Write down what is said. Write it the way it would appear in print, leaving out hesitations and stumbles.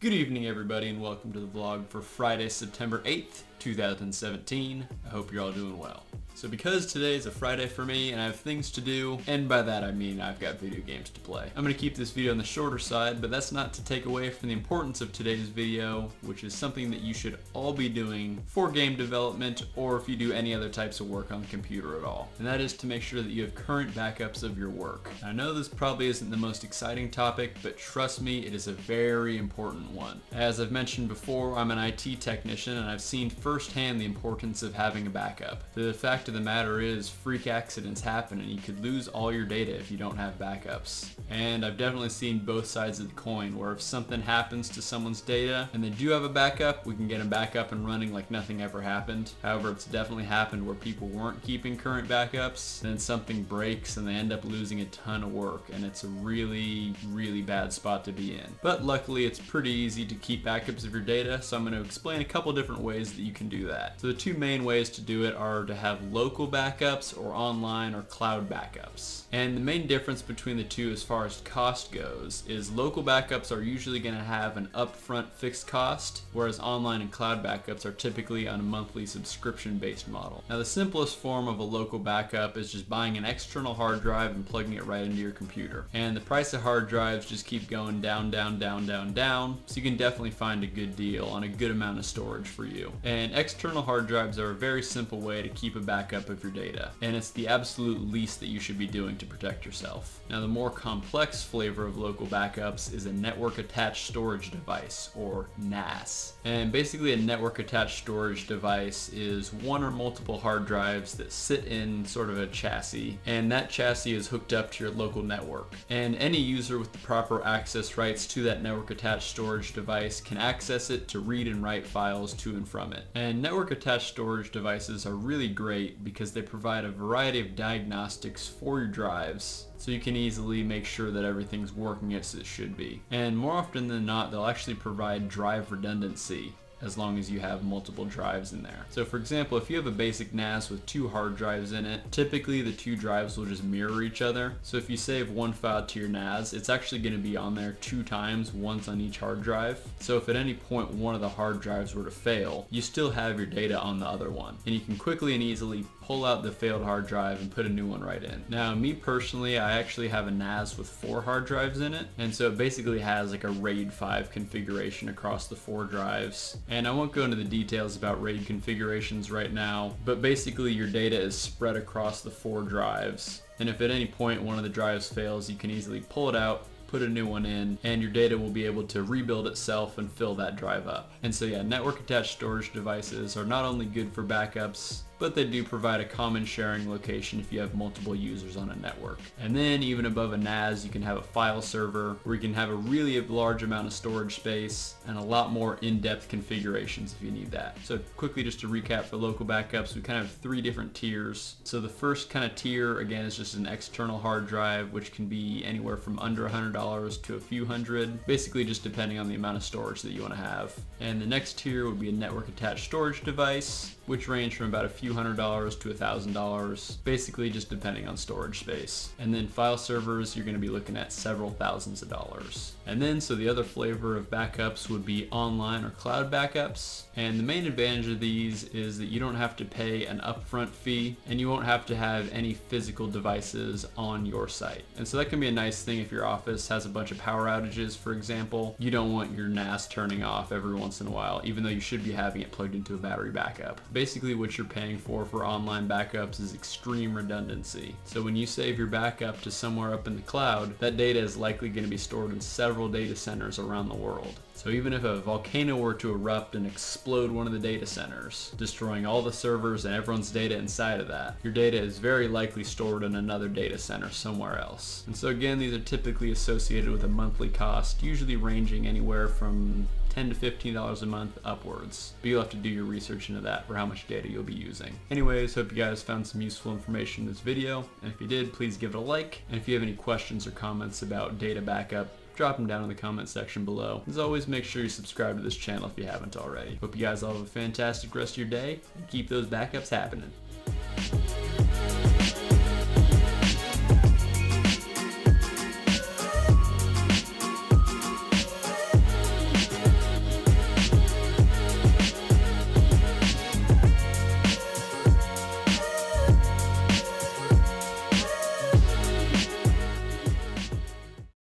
Good evening everybody and welcome to the vlog for Friday, September 8th, 2017. I hope you're all doing well. So because today is a Friday for me and I have things to do, and by that I mean I've got video games to play, I'm going to keep this video on the shorter side, but that's not to take away from the importance of today's video, which is something that you should all be doing for game development or if you do any other types of work on the computer at all. And that is to make sure that you have current backups of your work. I know this probably isn't the most exciting topic, but trust me, it is a very important one. As I've mentioned before, I'm an IT technician and I've seen firsthand the importance of having a backup. The fact of the matter is, freak accidents happen and you could lose all your data if you don't have backups. And I've definitely seen both sides of the coin, where if something happens to someone's data and they do have a backup, we can get them back up and running like nothing ever happened. However, it's definitely happened where people weren't keeping current backups, then something breaks and they end up losing a ton of work, and it's a really bad spot to be in. But luckily it's pretty easy to keep backups of your data, so I'm going to explain a couple different ways that you can do that. So the two main ways to do it are to have local backups or online or cloud backups. And the main difference between the two as far as cost goes is local backups are usually going to have an upfront fixed cost, whereas online and cloud backups are typically on a monthly subscription based model. Now the simplest form of a local backup is just buying an external hard drive and plugging it right into your computer. And the price of hard drives just keep going down, so you can definitely find a good deal on a good amount of storage for you. And external hard drives are a very simple way to keep a backup of your data, and it's the absolute least that you should be doing to protect yourself. Now the more complex flavor of local backups is a network attached storage device, or NAS. And basically a network attached storage device is one or multiple hard drives that sit in sort of a chassis, and that chassis is hooked up to your local network. And any user with the proper access rights to that network attached storage device can access it to read and write files to and from it. And network attached storage devices are really great because they provide a variety of diagnostics for your drives, so you can easily make sure that everything's working as it should be. And more often than not, they'll actually provide drive redundancy as long as you have multiple drives in there. So for example, if you have a basic NAS with two hard drives in it, typically the two drives will just mirror each other. So if you save one file to your NAS, it's actually going to be on there two times, once on each hard drive. So if at any point one of the hard drives were to fail, you still have your data on the other one, and you can quickly and easily pull out the failed hard drive and put a new one right in. Now me personally, I actually have a NAS with 4 hard drives in it, and so it basically has like a RAID 5 configuration across the 4 drives. And I won't go into the details about RAID configurations right now, but basically your data is spread across the 4 drives, and if at any point one of the drives fails, you can easily pull it out, put a new one in, and your data will be able to rebuild itself and fill that drive up. And so yeah, network attached storage devices are not only good for backups, but they do provide a common sharing location if you have multiple users on a network. And then even above a NAS, you can have a file server where you can have a really large amount of storage space and a lot more in-depth configurations if you need that. So quickly, just to recap for local backups, we kind of have 3 different tiers. So the first kind of tier, again, is just an external hard drive, which can be anywhere from under $100 to a few hundred, basically just depending on the amount of storage that you want to have. And the next tier would be a network attached storage device, which range from about a few $100 to $1,000, basically just depending on storage space. And then file servers, you're going to be looking at several thousands of dollars. And then, so the other flavor of backups would be online or cloud backups. And the main advantage of these is that you don't have to pay an upfront fee, and you won't have to have any physical devices on your site. And so that can be a nice thing if your office has a bunch of power outages, for example. You don't want your NAS turning off every once in a while, even though you should be having it plugged into a battery backup. Basically what you're paying for online backups is extreme redundancy. So when you save your backup to somewhere up in the cloud, that data is likely going to be stored in several data centers around the world. So even if a volcano were to erupt and explode one of the data centers, destroying all the servers and everyone's data inside of that, your data is very likely stored in another data center somewhere else. And so again, these are typically associated with a monthly cost, usually ranging anywhere from $10 to $15 a month upwards. But you'll have to do your research into that for how much data you'll be using. Anyways, hope you guys found some useful information in this video, and if you did, please give it a like. And if you have any questions or comments about data backup, drop them down in the comment section below. As always, make sure you subscribe to this channel if you haven't already. Hope you guys all have a fantastic rest of your day, and keep those backups happening.